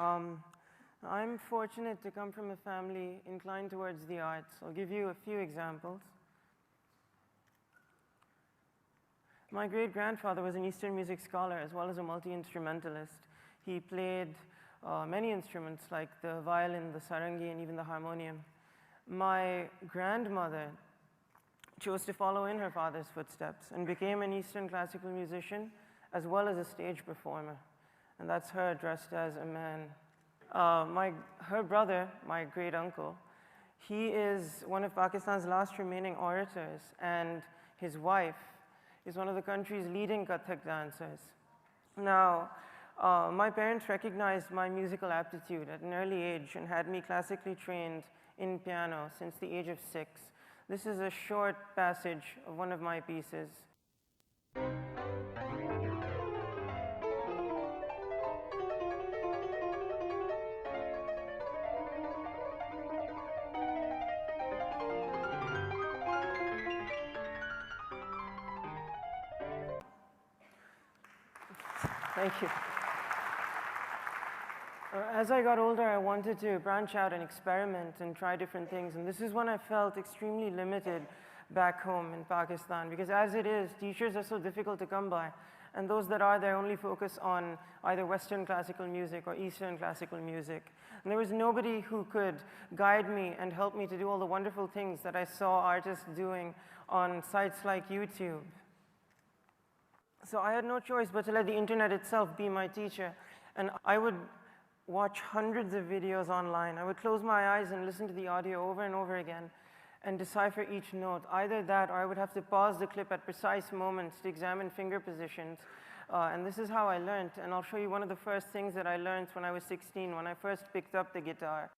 I'm fortunate to come from a family inclined towards the arts. I'll give you a few examples. My great-grandfather was an Eastern music scholar as well as a multi-instrumentalist. He played many instruments like the violin, the sarangi, and even the harmonium. My grandmother chose to follow in her father's footsteps and became an Eastern classical musician as well as a stage performer. And that's her dressed as a man. Her brother, my great-uncle, he is one of Pakistan's last remaining orators, and his wife is one of the country's leading Kathak dancers. Now, my parents recognized my musical aptitude at an early age and had me classically trained in piano since the age of 6. This is a short passage of one of my pieces. Thank you. As I got older, I wanted to branch out and experiment and try different things. And this is when I felt extremely limited back home in Pakistan. Because as it is, teachers are so difficult to come by. And those that are there only focus on either Western classical music or Eastern classical music. And there was nobody who could guide me and help me to do all the wonderful things that I saw artists doing on sites like YouTube. So I had no choice but to let the internet itself be my teacher. And I would watch hundreds of videos online. I would close my eyes and listen to the audio over and over again and decipher each note. Either that or I would have to pause the clip at precise moments to examine finger positions. And this is how I learned. And I'll show you one of the first things that I learned when I was 16, when I first picked up the guitar.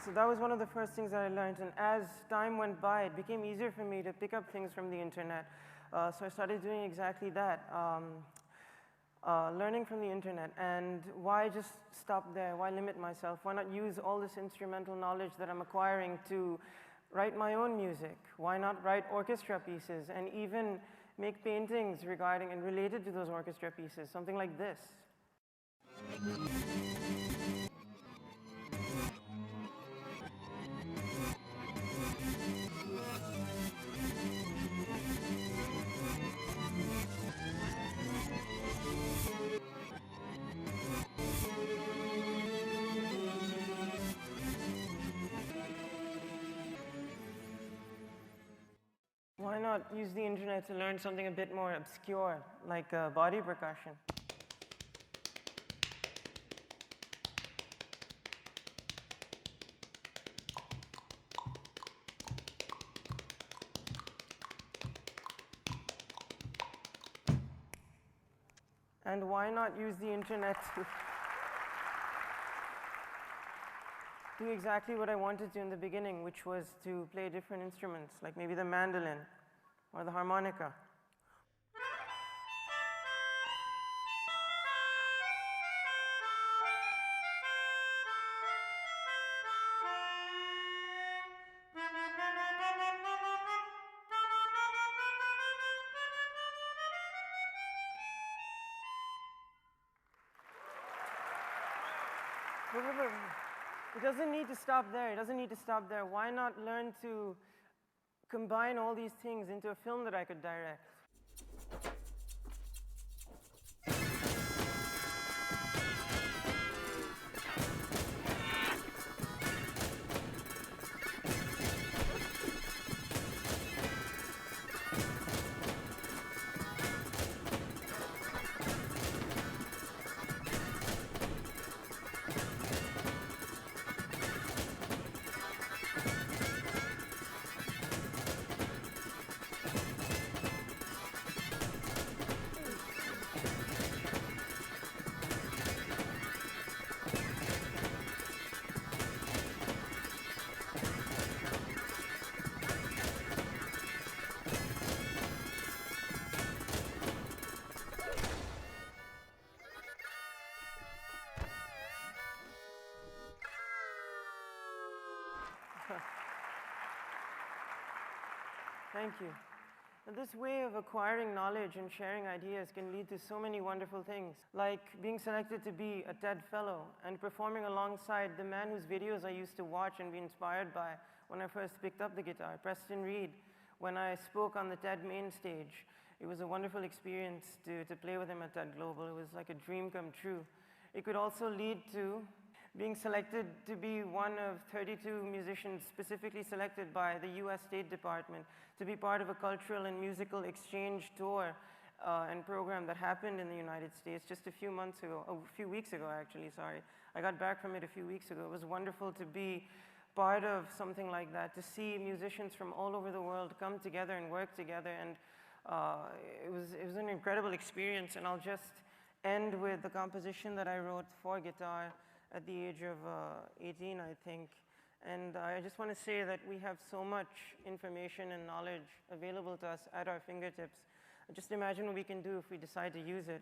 So that was one of the first things that I learned, and as time went by, it became easier for me to pick up things from the internet. So I started doing exactly that, learning from the internet. And why just stop there? Why limit myself? Why not use all this instrumental knowledge that I'm acquiring to write my own music? Why not write orchestra pieces and even make paintings regarding and related to those orchestra pieces, something like this? Why not use the internet to learn something a bit more obscure, like body percussion? And why not use the internet to do exactly what I wanted to in the beginning, which was to play different instruments, like maybe the mandolin or the harmonica. It doesn't need to stop there. It doesn't need to stop there. Why not learn to combine all these things into a film that I could direct? Thank you. And this way of acquiring knowledge and sharing ideas can lead to so many wonderful things, like being selected to be a TED Fellow and performing alongside the man whose videos I used to watch and be inspired by when I first picked up the guitar, Preston Reed, when I spoke on the TED main stage. It was a wonderful experience to play with him at TED Global. It was like a dream come true. It could also lead to being selected to be one of 32 musicians specifically selected by the US State Department to be part of a cultural and musical exchange tour and program that happened in the United States just a few weeks ago actually, sorry. I got back from it a few weeks ago. It was wonderful to be part of something like that, to see musicians from all over the world come together and work together, and it was an incredible experience. And I'll just end with the composition that I wrote for guitar at the age of 18, I think. And I just want to say that we have so much information and knowledge available to us at our fingertips. Just imagine what we can do if we decide to use it.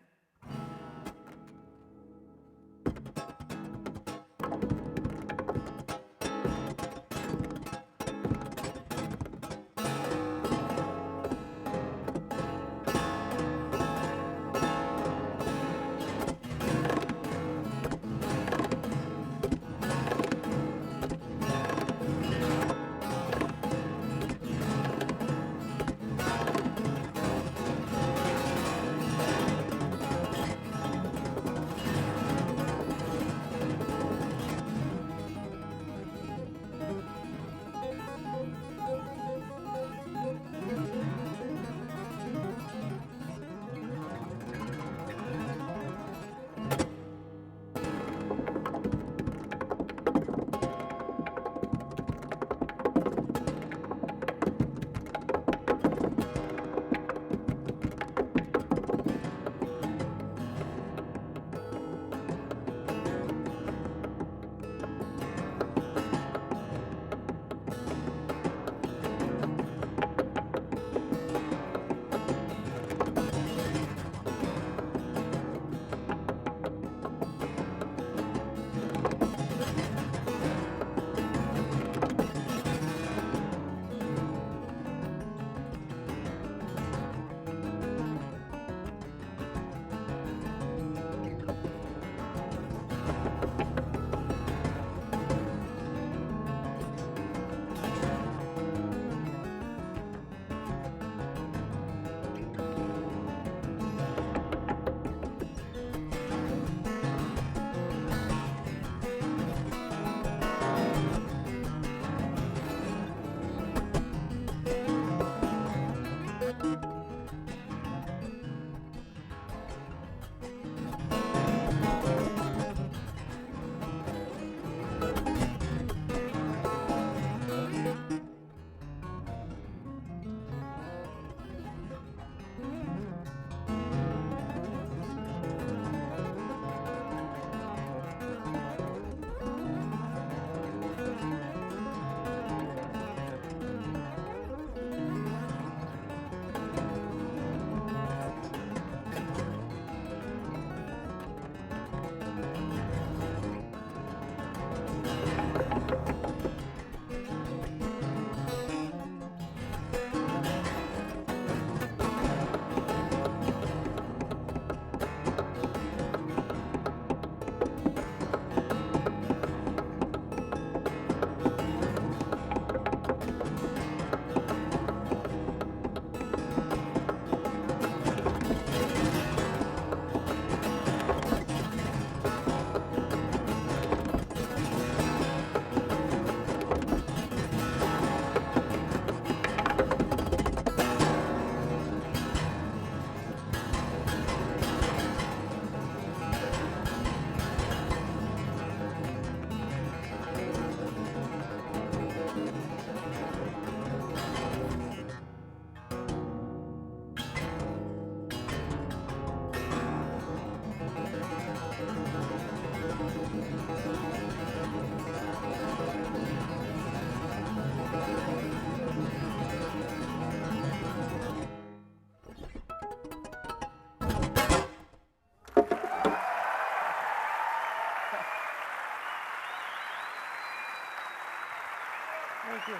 Thank you.